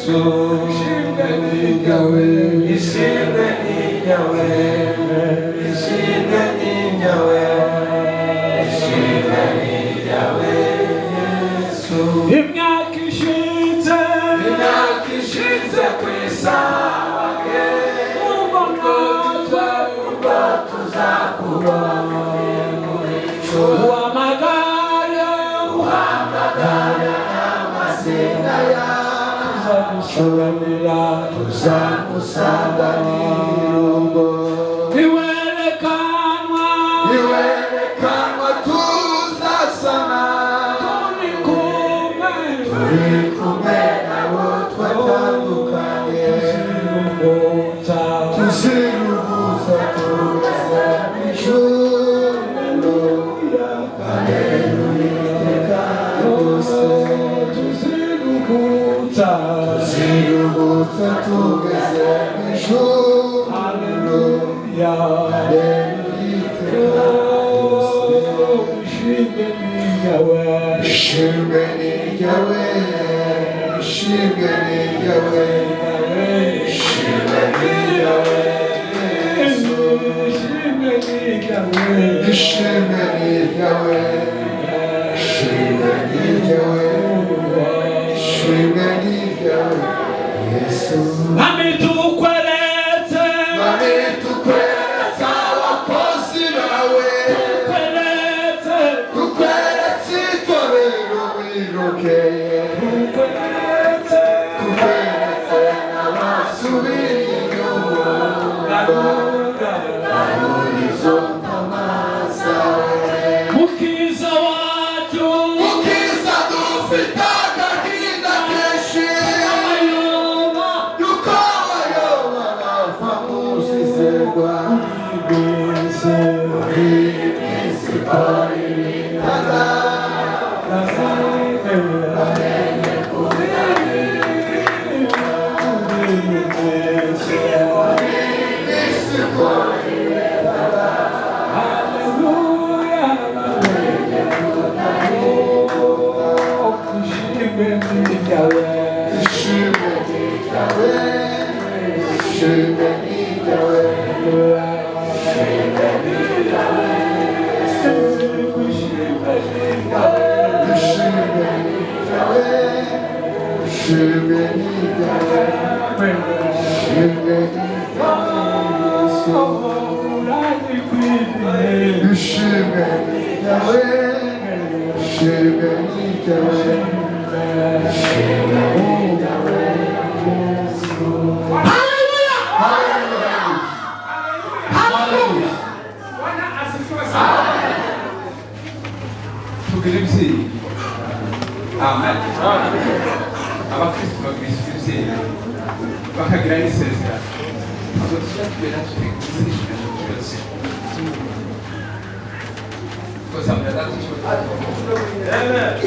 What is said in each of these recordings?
Yesu ishimwe ni ryawe ishimwe ni ryawe ishimwe ni ryawe ishimwe ni ryawe Yesu imyaka ishize ku isaha ubwo tuzakubona uhamagara amazina yawe tuzamusanganira niwerekanwa tuzasana turi kumwe nabo twatandukanye tuziruhuza tugeze ijuru haleluya tuziruhuza tugeze ijuru haleluya ishimwe ni ryawe ishimwe ni ryawe ishimwe ni ryawe ishimwe ni ryawe ishimwe ni ryawe ishimwe ni ryawe ishimwe ni ryawe Yesu nami tukweretse abakozi bawe tukweretse itorero wirokeye tukweretse n'abasubiye inyuma barurizo ntamazawe mukiza wacu mukiza dufite agahinda kenshi yuko abayoba bava mu zizerwa Amen. Abakristo bakwishyuye bakagira n'isezerano ntabwo tujya tubera tubikuzishije cyose kosa mwadati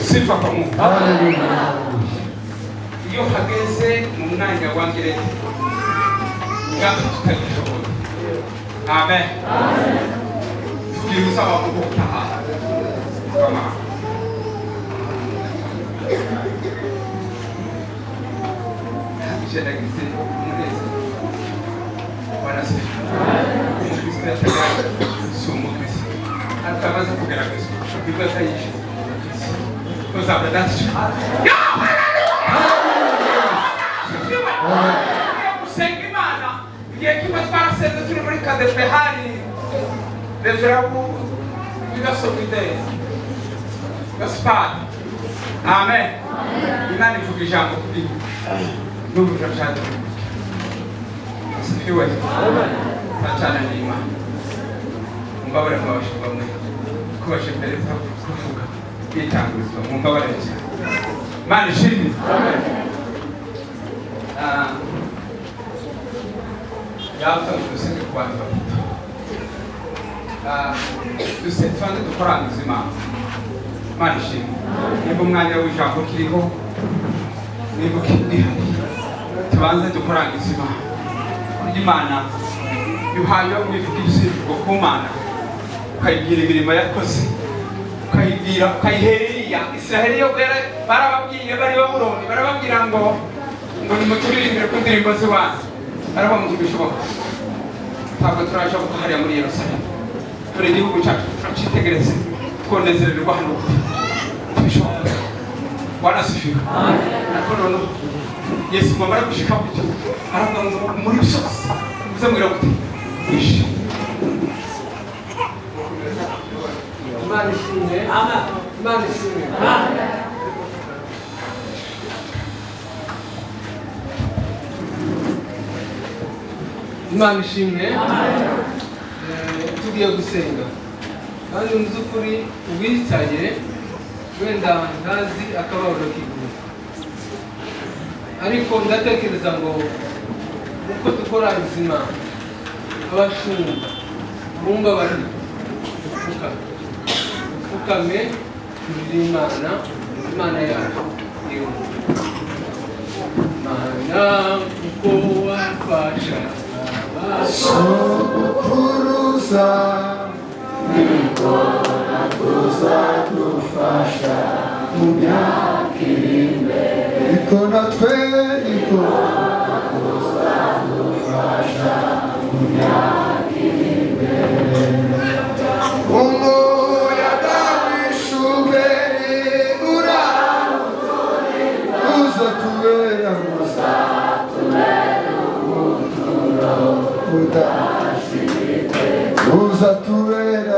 sifa kwa Mungu. Iyo hageze mu mwanya wa ngirete ngaho tukagishobora. Amen. Tukirusa wakubuka kama Jeda gise muneza wanasifu Kristo yatagaye sumu Kristo atamaze kugaragaza ibibazo yishe koza badati ya haleluya usenga Imana igihe kimwe twarasenze turi muri kadepe hari reverabu bigasobide gaspard. Amen. Imana ivuga ijambo kuri Mungu tunashaka. Sifiwe. Achana na imani. Mungabara kwa washirika mwe. Kubashimpereza kuvuga. Bitanguzwa mungabara cyane. Mana ishimwe. Amen. Yavuga dusenge kwanza. Dusenge dukorangiza Imana. Mana ishimwe. Niba umwanya w'ijambo kiriho niba kidihari tubanze dukorangiza Imana yuhaye wivuga ibisirwa ku Mana ukayigira imirimo yakoze ukayigira ukayiherera Israheli yo barababwiye bari Babuloni barababwira ngo ngo nimuturirimbire ku ndirimbo z'iwanyu aravuga ngo ntibishoboka ntabwo turashoboka hariya muri Yerusalemu turi igihugu cyacu turacitegereze twonezererwa hano ntibishoboka wanasifiwe ariko noneho Yesu mwamara gushika gutyo aravuga ngo muri byose muzamwira gute wishe Imana ishimwe. Amen. Imana ishimwe. Amen. Imana ishimwe. Tugiye gusenga kandi mu by'ukuri uwicaye wenda ntazi akababaro k'iguru, ariko ndatekereza ngo uko dukora ubuzima abashumba bumva bari upfukame turi Imana yacu Mana uko wafasha sokuruza nikora tuzadufasha mu myaka iri imbere niko natwe nikora tuzadufasha mu myaka iri imbere umuyaga w'ishuberi uzatubera uzatubera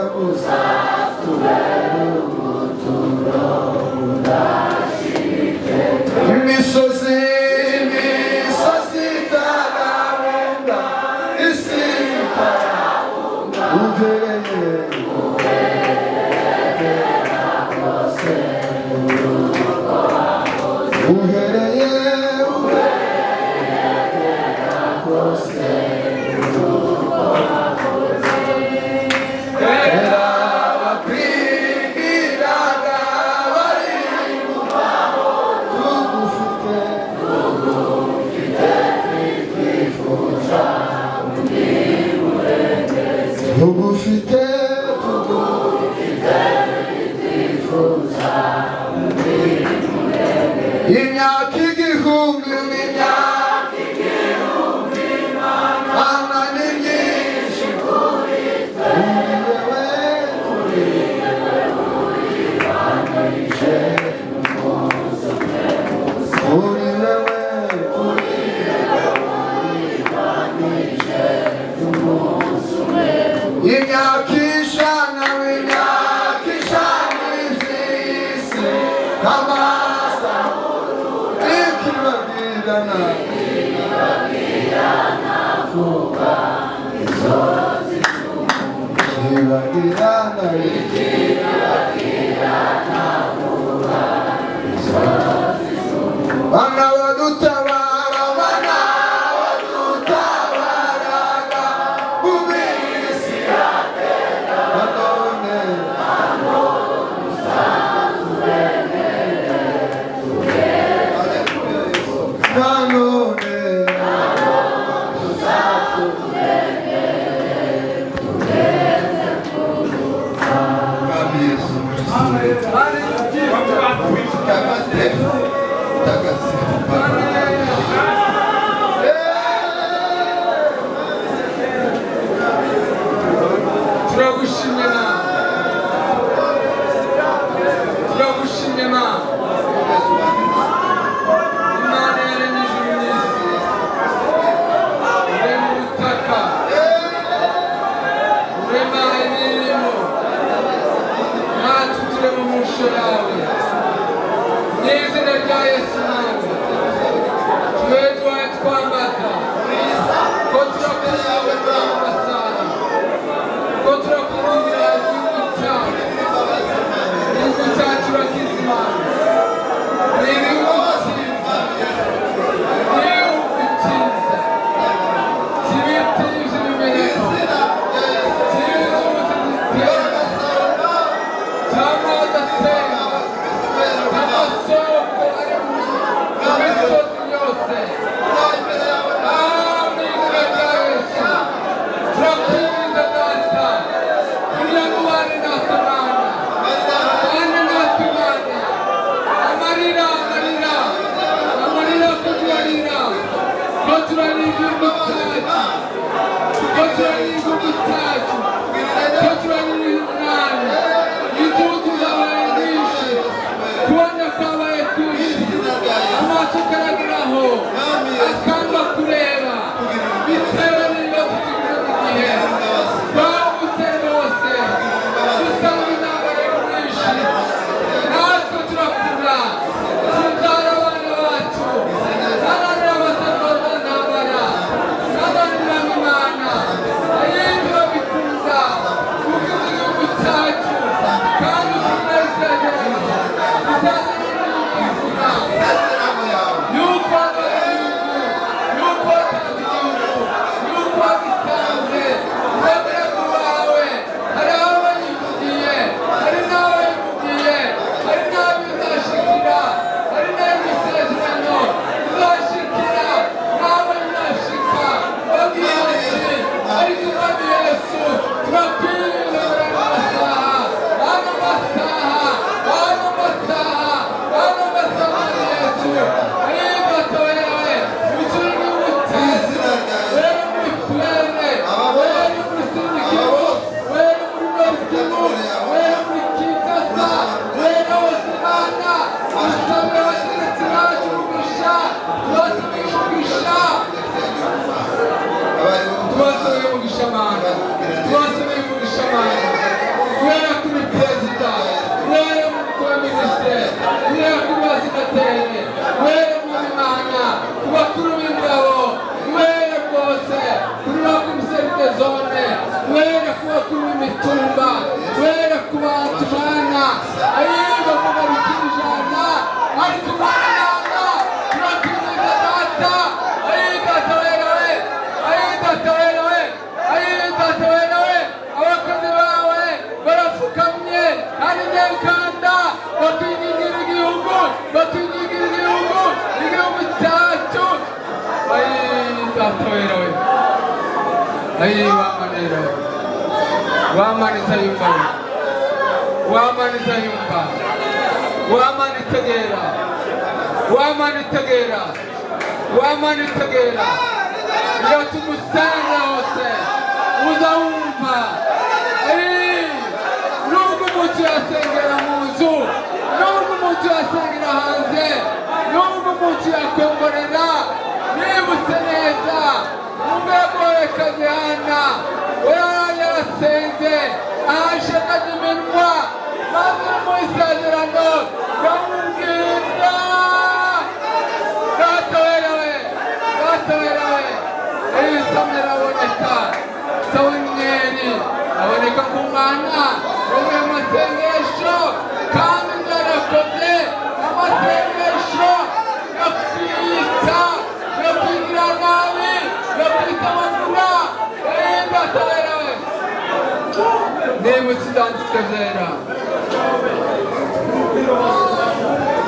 imisozi itarabenda isi itarabunda uhereye tugufite imyaka igihumbi Mana ni myinshi kuri wewe imyaka ijana izisi amasa ikibagirana vuba ikibagirana bana badutabara mu minsi ya kera Imana yaremye ijuru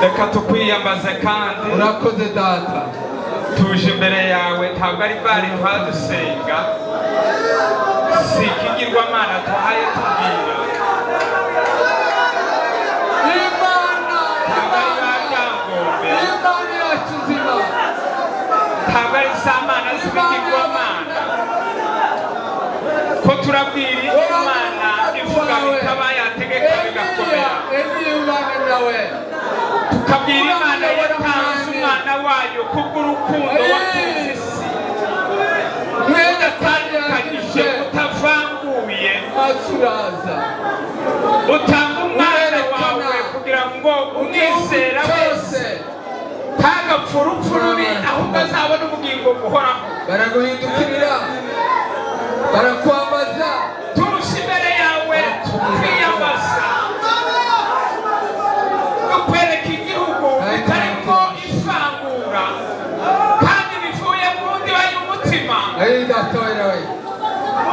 Reka tukwiyambaze kandi urakoze data tuje imbere yawe ntabwo ari bari twadusenga si ikigirwamana tuhaye tubwira Imana yacu nzima ntabwo ari samana z'ibigirwamana ko turabwira Imana ivuga bikaba yategeka bigakomera tukabwira Imana yatanze umwana wayo kubw'urukundo wakunze isi mwenda atandukanyije utavanguye aturaza utanga umwana wawe kugira ngo umwizera wese ntagapfe urupfu rubi ahubwo azabone ubugingo buhoraho baraguhindukirira barakwambaza tuje imbere yawe twiyambaza dukwereka igihugu bitarimo ivangura kandi bivuye mu ndiba y'umutima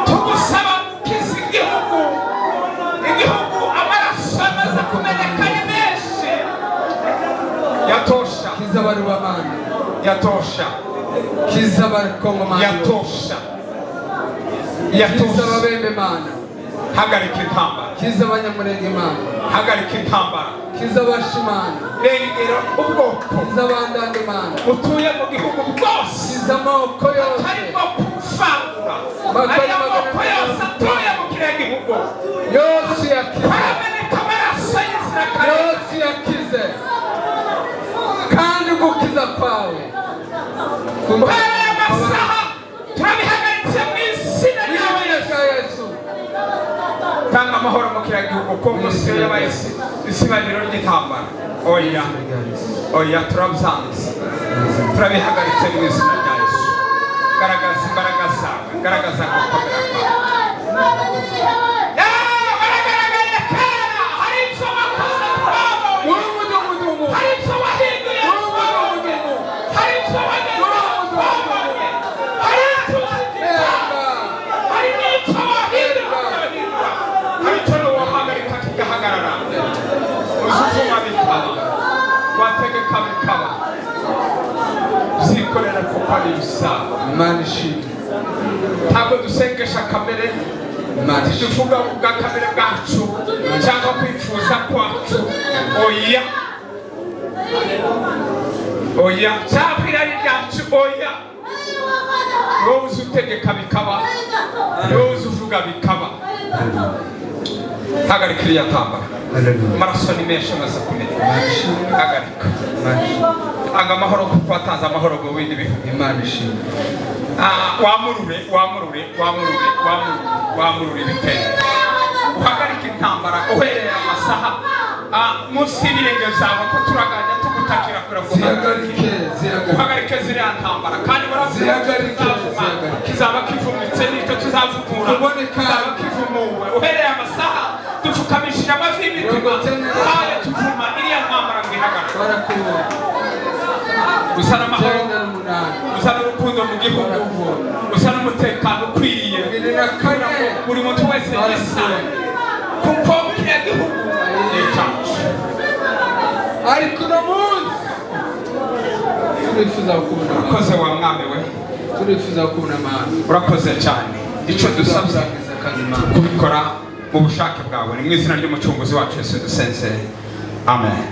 tugusaba gukiza igihugu amaraso amaze kumeneka ari menshi yatosha kiza bari b'abana yatosha kiza bari kongomani yatosha kiza babembe mana hagarika intambara kiza abanyamurenge mana hagarika intambara kiza abashimana rengera ubwoko kiza abandande mana utuye mu gihugu bwose amoko yose atarimo kuvangura ariya moko yose atuye mu kiriya gihugu yose yakize harameneka amaraso y'inzirakarengane yose yakize kandi gukiza kwawe aya masaha turabihagaritse mu izina ryawe Yesu tanga amahoro mu kiriya gihugu ko munsi yabaye isibaniro ry'intambara oya turabyanze turabihagaritse mu izina rya Yesu garagaza imbaraga zawe garagaza gukomera kwawe baragaragaye kera hari icyo wakoze twabonye hari icyo wahinduye twabonye hari icyo wagezeho twabonye hari icyo hari n'icyo wahindura hari icyo n'uwahagarika kigahagarara uzuvuma bikaba wategeka bikaba zikorera kuko ari ibisago Imana ishimwe ntabwo dusengesha kamere tuvuga bwa kamere bwacu cyangwa kwifuza kwacu oya cyangwa irari ryacu oya wowe uzi utegeka bikaba wowe uzi uvuga bikaba hagarika iriya tambara amaraso ni menshi amaze kumenya hagarika tanga amahoro kuko watanze amahoro ngo windi bihugu Imana ishimwe wamurure ibitero uhagarika intambara uhereye amasaha munsi y'ibirenge zawe ko turaganya tugutakira uhagarike ziriya ntambara kandi kizaba kivumitse n'icyo tuzavugura kizaba kivumuwe uhereye amasaha dupfukamishije amavi y'imitima kandi tuvuma iriya ntambara ngo ihagarike usana amahoro usana urukundo mu gihugu usana umutekano ukwiriye buri muntu wese yisa kuko kiriya gihugu ni icyacu ariko uno munsi turifuza kubona urakoze wa mwami we turifuza kubona amahoro urakoze cyane icyo dusabye kubikora mu bushake bwawe ni mu izina ry'umucunguzi wacu Yesu dusenze amen.